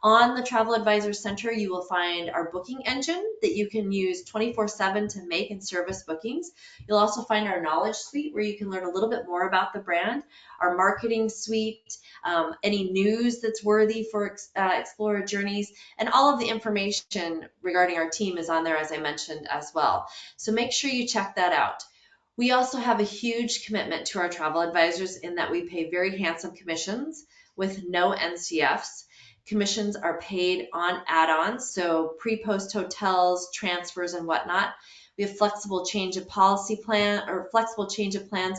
On the Travel Advisor Center, you will find our booking engine that you can use 24/7 to make and service bookings. You'll also find our knowledge suite where you can learn a little bit more about the brand, our marketing suite, any news that's worthy for Explora Journeys, and all of the information regarding our team is on there, as I mentioned as well. So make sure you check that out. We also have a huge commitment to our travel advisors in that we pay very handsome commissions with no NCFs. Commissions are paid on add-ons, so pre-post hotels, transfers, and whatnot. We have flexible change of plans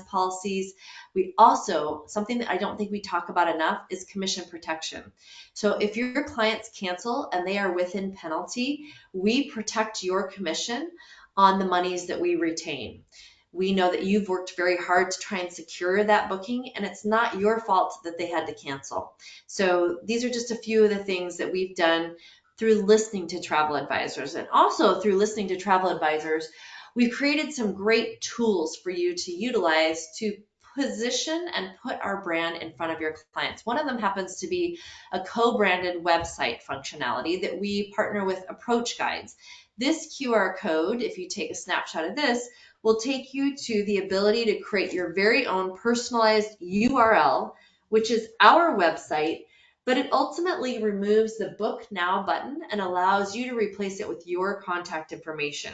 policies. We also, something that I don't think we talk about enough is commission protection. So if your clients cancel and they are within penalty, we protect your commission on the monies that we retain. We know that you've worked very hard to try and secure that booking, and it's not your fault that they had to cancel. So these are just a few of the things that we've done through listening to travel advisors. And also through listening to travel advisors, we've created some great tools for you to utilize to position and put our brand in front of your clients. One of them happens to be a co-branded website functionality that we partner with Approach Guides. This QR code, if you take a snapshot of this, will take you to the ability to create your very own personalized URL, which is our website, but it ultimately removes the Book Now button and allows you to replace it with your contact information.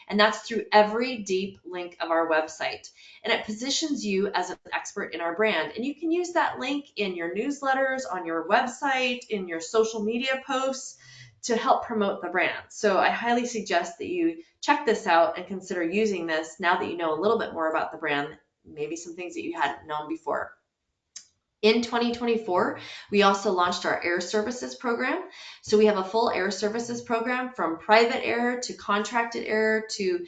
And that's through every deep link of our website. And it positions you as an expert in our brand. And you can use that link in your newsletters, on your website, in your social media posts to help promote the brand. So I highly suggest that you check this out and consider using this now that you know a little bit more about the brand, maybe some things that you hadn't known before. In 2024, we also launched our air services program. So we have a full air services program from private air to contracted air to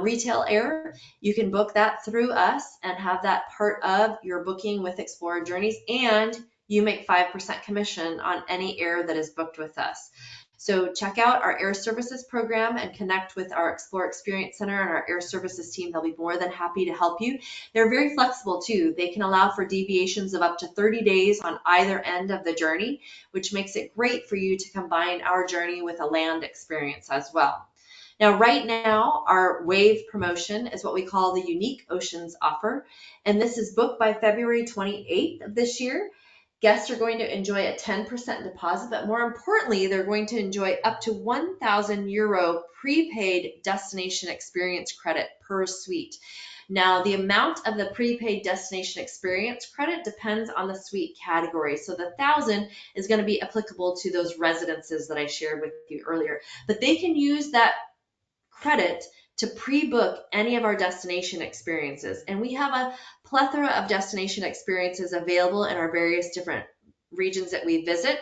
retail air. You can book that through us and have that part of your booking with Explora Journeys, and you make 5% commission on any air that is booked with us. So check out our air services program and connect with our Explore Experience Center and our air services team. They'll be more than happy to help you. They're very flexible too. They can allow for deviations of up to 30 days on either end of the journey, which makes it great for you to combine our journey with a land experience as well. Now, right now, our wave promotion is what we call the Unique Oceans offer, and this is booked by February 28th of this year. Guests are going to enjoy a 10% deposit, but more importantly, they're going to enjoy up to €1,000 prepaid destination experience credit per suite. Now, the amount of the prepaid destination experience credit depends on the suite category. So the 1,000 is going to be applicable to those residences that I shared with you earlier. But they can use that credit to pre-book any of our destination experiences. And we have a plethora of destination experiences available in our various different regions that we visit.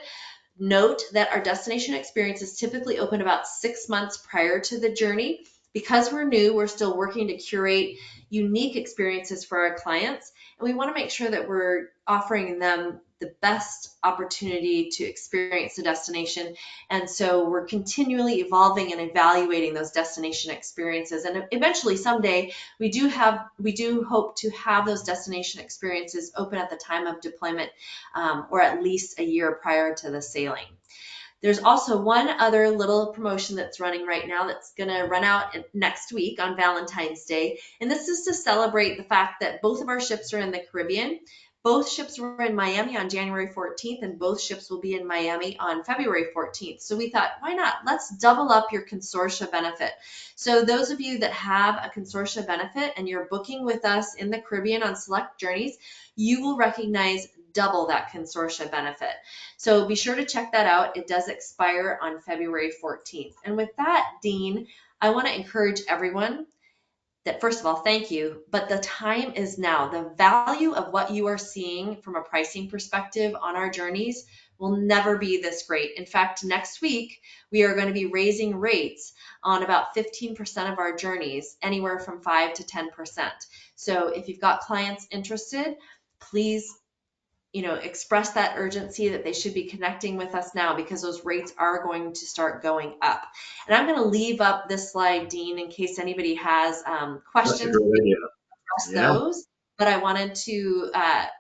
Note that our destination experiences typically open about 6 months prior to the journey. Because we're new, we're still working to curate unique experiences for our clients, and we want to make sure that we're offering them the best opportunity to experience the destination. And so we're continually evolving and evaluating those destination experiences. And eventually someday we do hope to have those destination experiences open at the time of deployment, or at least a year prior to the sailing. There's also one other little promotion that's running right now that's going to run out next week on Valentine's Day. And this is to celebrate the fact that both of our ships are in the Caribbean. Both ships were in Miami on January 14th, and both ships will be in Miami on February 14th. So we thought, why not? Let's double up your consortia benefit. So those of you that have a consortia benefit and you're booking with us in the Caribbean on select journeys, you will recognize double that consortia benefit. So be sure to check that out. It does expire on February 14th. And with that, Dean, I want to encourage everyone that, first of all, thank you, but the time is now. The value of what you are seeing from a pricing perspective on our journeys will never be this great. In fact, next week, we are going to be raising rates on about 15% of our journeys, anywhere from 5 to 10%. So if you've got clients interested, please express that urgency that they should be connecting with us now, because those rates are going to start going up. And I'm going to leave up this slide, Dean, in case anybody has That's a questions. great idea. Address Yeah. those. But I wanted to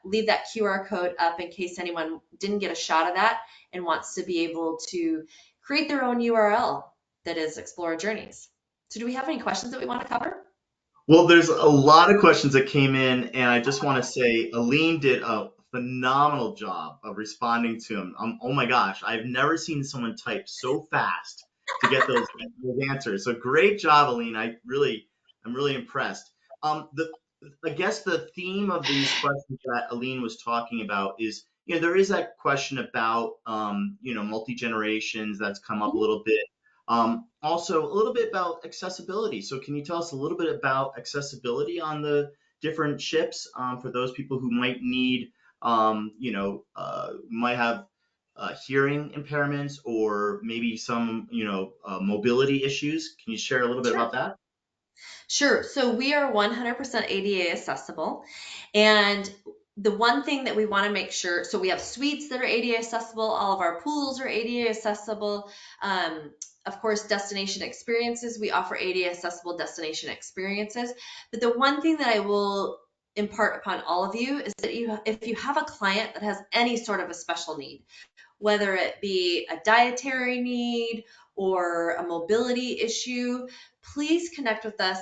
leave that QR code up in case anyone didn't get a shot of that and wants to be able to create their own URL that is Explora Journeys. So do we have any questions that we want to cover? Well, there's a lot of questions that came in, and I just want to say Aline did a phenomenal job of responding to them. Oh my gosh, I've never seen someone type so fast to get those answers. So great job, Aline. I'm really impressed. I guess the theme of these questions that Aline was talking about is, there is that question about, multi-generations that's come up a little bit. Also, a little bit about accessibility. So, can you tell us a little bit about accessibility on the different ships, for those people who might need, might have hearing impairments, or maybe some, mobility issues? Can you share a little bit Sure. about that? Sure. So we are 100% ADA accessible. And the one thing that we want to make sure, so we have suites that are ADA accessible, all of our pools are ADA accessible. Of course, destination experiences, we offer ADA accessible destination experiences. But the one thing that I will impart upon all of you is that if you have a client that has any sort of a special need, whether it be a dietary need or a mobility issue, please connect with us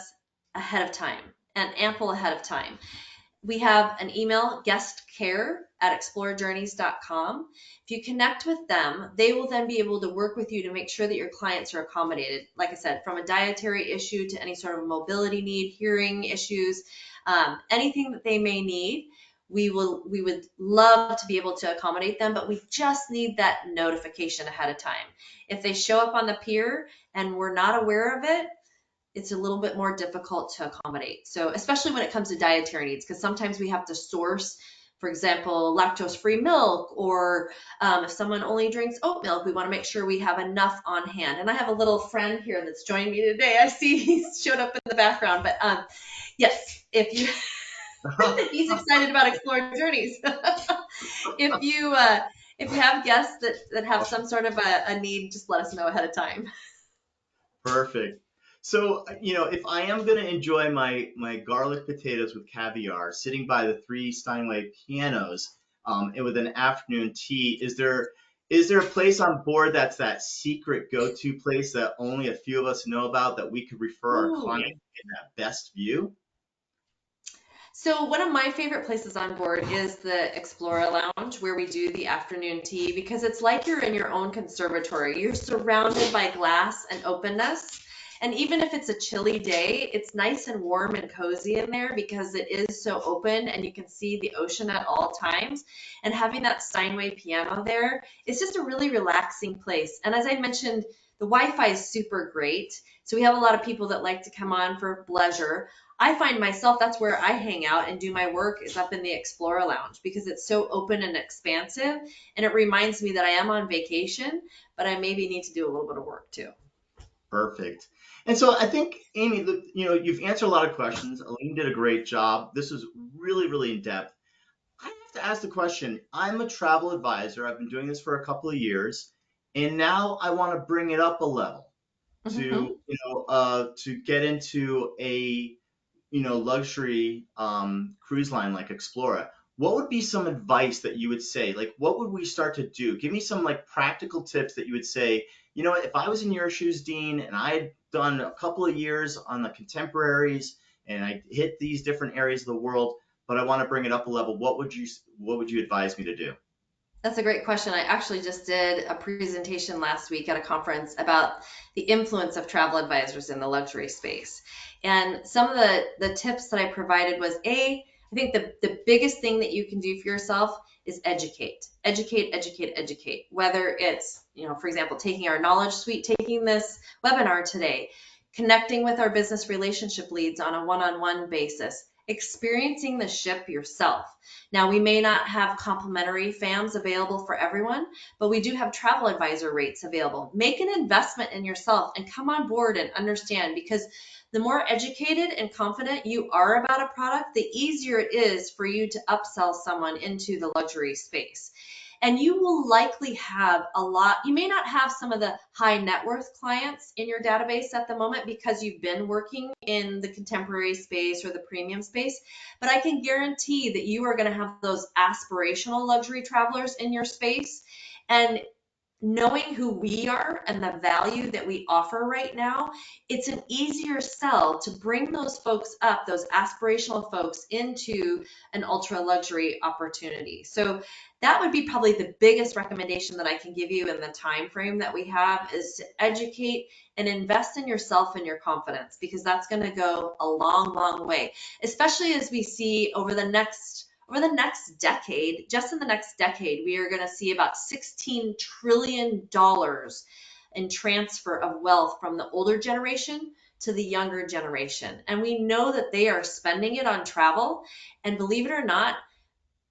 ahead of time and ample ahead of time. We have an email, guestcare@explorajourneys.com. If you connect with them, they will then be able to work with you to make sure that your clients are accommodated. Like I said, from a dietary issue to any sort of mobility need, hearing issues, anything that they may need, we would love to be able to accommodate them, but we just need that notification ahead of time. If they show up on the pier and we're not aware of it, it's a little bit more difficult to accommodate. So especially when it comes to dietary needs, because sometimes we have to source, for example, lactose-free milk, or if someone only drinks oat milk, we want to make sure we have enough on hand. And I have a little friend here that's joined me today. I see he's showed up in the background, but yes, if you he's excited about exploring journeys. if you if you have guests that have some sort of a need, just let us know ahead of time. Perfect. So, if I am going to enjoy my garlic potatoes with caviar, sitting by the three Steinway pianos, and with an afternoon tea, is there a place on board that's that secret go-to place that only a few of us know about that we could refer our client Ooh. in that best view? So one of my favorite places on board is the Explora Lounge where we do the afternoon tea because it's like you're in your own conservatory. You're surrounded by glass and openness. And even if it's a chilly day, it's nice and warm and cozy in there because it is so open and you can see the ocean at all times. And having that Steinway piano there is just a really relaxing place. And as I mentioned, the Wi-Fi is super great. So we have a lot of people that like to come on for leisure. I find myself that's where I hang out and do my work is up in the Explora Lounge because it's so open and expansive and it reminds me that I am on vacation, but I maybe need to do a little bit of work too. Perfect. And so I think, Amy, you've answered a lot of questions. Aline did a great job. This was really, really in depth. I have to ask the question. I'm a travel advisor. I've been doing this for a couple of years, and now I want to bring it up a level Mhm. to get into a luxury cruise line like Explora. What would be some advice that you would say? Like, what would we start to do? Give me some like practical tips that you would say, if I was in your shoes, Dean, and I had done a couple of years on the contemporaries and I hit these different areas of the world, but I want to bring it up a level, what would you advise me to do? That's a great question. I actually just did a presentation last week at a conference about the influence of travel advisors in the luxury space. And some of the tips that I provided was I think the biggest thing that you can do for yourself is educate, educate, educate, educate. Whether it's, for example, taking our knowledge suite, taking this webinar today, connecting with our business relationship leads on a one-on-one basis, experiencing the ship yourself. Now, we may not have complimentary FAMs available for everyone, but we do have travel advisor rates available. Make an investment in yourself and come on board and understand because the more educated and confident you are about a product, the easier it is for you to upsell someone into the luxury space. And you will likely have a lot, you may not have some of the high net worth clients in your database at the moment because you've been working in the contemporary space or the premium space, but I can guarantee that you are going to have those aspirational luxury travelers in your space. And knowing who we are and the value that we offer right now, it's an easier sell to bring those folks up, those aspirational folks into an ultra luxury opportunity. So that would be probably the biggest recommendation that I can give you in the time frame that we have is to educate and invest in yourself and your confidence because that's going to go a long, long way, especially as we see over the next decade, just in the next decade, we are going to see about $16 trillion in transfer of wealth from the older generation to the younger generation. And we know that they are spending it on travel. And believe it or not,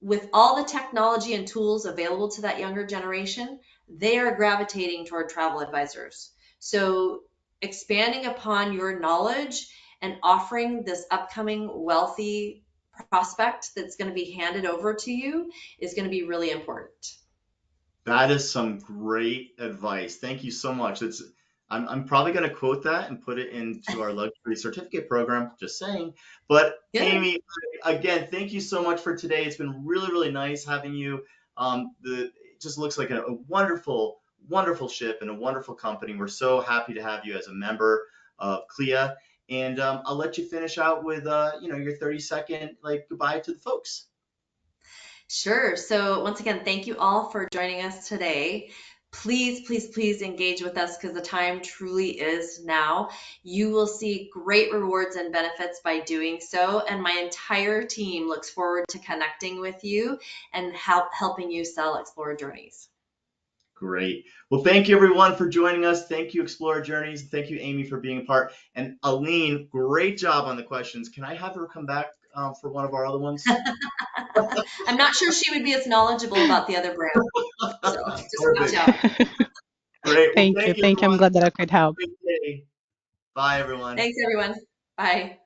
with all the technology and tools available to that younger generation, they are gravitating toward travel advisors. So expanding upon your knowledge and offering this upcoming wealthy prospect that's going to be handed over to you is going to be really important. That is some great advice. Thank you so much. I'm probably going to quote that and put it into our luxury certificate program. Just saying. But Good. Amy, again, thank you so much for today. It's been really, really nice having you. It just looks like a wonderful, wonderful ship and a wonderful company. We're so happy to have you as a member of CLIA. And I'll let you finish out with your 30-second like goodbye to the folks. Sure. So once again, thank you all for joining us today. Please, please, please engage with us because the time truly is now. You will see great rewards and benefits by doing so. And my entire team looks forward to connecting with you and helping you sell Explore Journeys. Great. Well, thank you everyone for joining us. Thank you, Explore Journeys. Thank you, Amy, for being a part. And Aline, great job on the questions. Can I have her come back for one of our other ones? I'm not sure she would be as knowledgeable about the other brand. So just watch Perfect. out. Great. Well, Thank you. thank you, Thank you. I'm everyone. glad that I could Have help. a great day. Bye, everyone. Thanks, everyone. Bye.